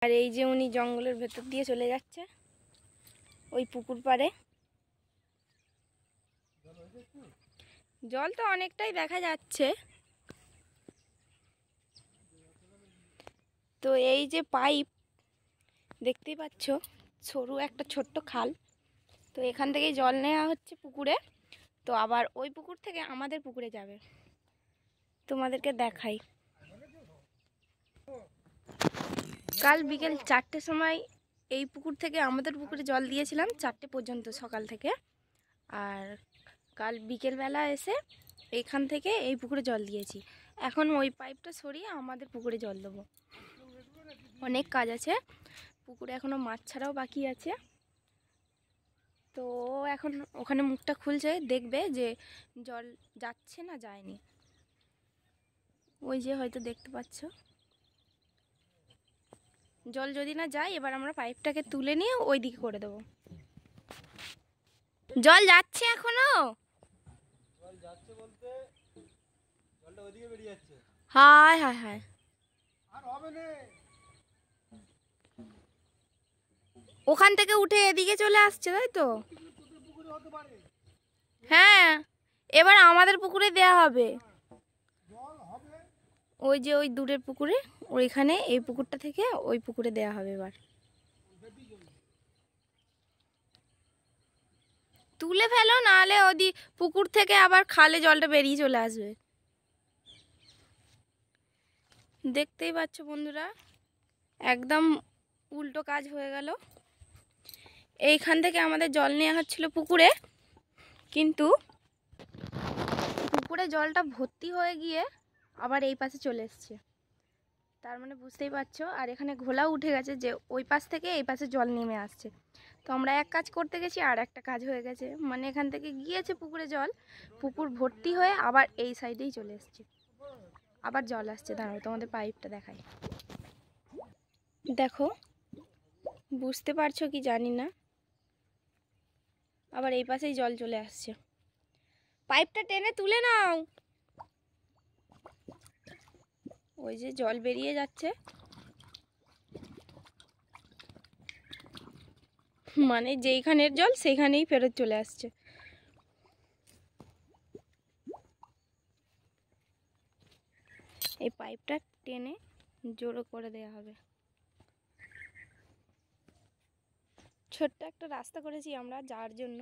আর এই যে উনি জঙ্গলের ভেতর দিয়ে চলে যাচ্ছে ওই পুকুর পাড়ে। জল তো অনেকটাই দেখা যাচ্ছে। তো এই যে পাইপ দেখতেই পাচ্ছ, সরু একটা ছোট্ট খাল। তো এখান থেকেই জল নেওয়া হচ্ছে পুকুরে। তো আবার ওই পুকুর থেকে আমাদের পুকুরে যাবে, তোমাদেরকে দেখাই। কাল বিকেল 4টের সময় এই পুকুর থেকে আমাদের পুকুরে জল দিয়েছিলাম 4টে পর্যন্ত সকাল থেকে। আর কাল বিকেলবেলা এসে এইখান থেকে এই পুকুরে জল দিয়েছি। এখন ওই পাইপটা সরিয়ে আমাদের পুকুরে জল দেবো। অনেক কাজ আছে পুকুরে, এখনও মাছ ছাড়াও বাকি আছে। তো এখন ওখানে মুখটা খুলছে, দেখবে যে জল যাচ্ছে না যায়নি। ওই যে হয়তো দেখতে পাচ্ছ, জল যদি না যায় এবার আমরা পাইপটাকে তুলে নিয়ে ওই দিকে করে দেবো। জল যাচ্ছে এখনো? জল যাচ্ছে বলতে জলটা ওইদিকে বেরিয়ে যাচ্ছে। হায় হায় হায়, আর হবে না। ওখান থেকে উঠে এদিকে চলে আসছে, তাই তো? হ্যাঁ, এবার আমাদের পুকুরে দেয়া হবে। ওই যে ওই দূরের পুকুরে, ওইখানে এই পুকুরটা থেকে ওই পুকুরে দেয়া হবে। এবার তুলে ফেলো, নাহলে ওদি পুকুর থেকে আবার খালে জলটা বেরিয়ে চলে আসবে। দেখতেই পাচ্ছ বন্ধুরা, একদম উল্টো কাজ হয়ে গেল। এইখান থেকে আমাদের জল নেওয়া হচ্ছিল পুকুরে, কিন্তু পুকুরে জলটা ভর্তি হয়ে গিয়ে আবার এই পাশে চলে এসছে। তার মানে বুঝতেই পারছো। আর এখানে ঘোলা উঠে গেছে যে ওই পাশ থেকে এই পাশে জল নেমে আসছে। তো আমরা এক কাজ করতে গেছি আর একটা কাজ হয়ে গেছে, মানে এখান থেকে গিয়েছে পুকুরে জল, পুকুর ভর্তি হয়ে আবার এই সাইডেই চলে এসছে। আবার জল আসছে, দাঁড়াও তোমাদের পাইপটা দেখাই। দেখো, বুঝতে পারছো কি জানি না, আবার এই পাশেই জল চলে আসছে। পাইপটা টেনে তুলে নাও। ওই যে জল বেরিয়ে যাচ্ছে, মানে যেইখানের জল সেইখানেই ফেরত চলে আসছে। এই পাইপটা টেনে জোড়ো করে দেওয়া হবে। ছোট্ট একটা রাস্তা করেছি আমরা যাওয়ার জন্য।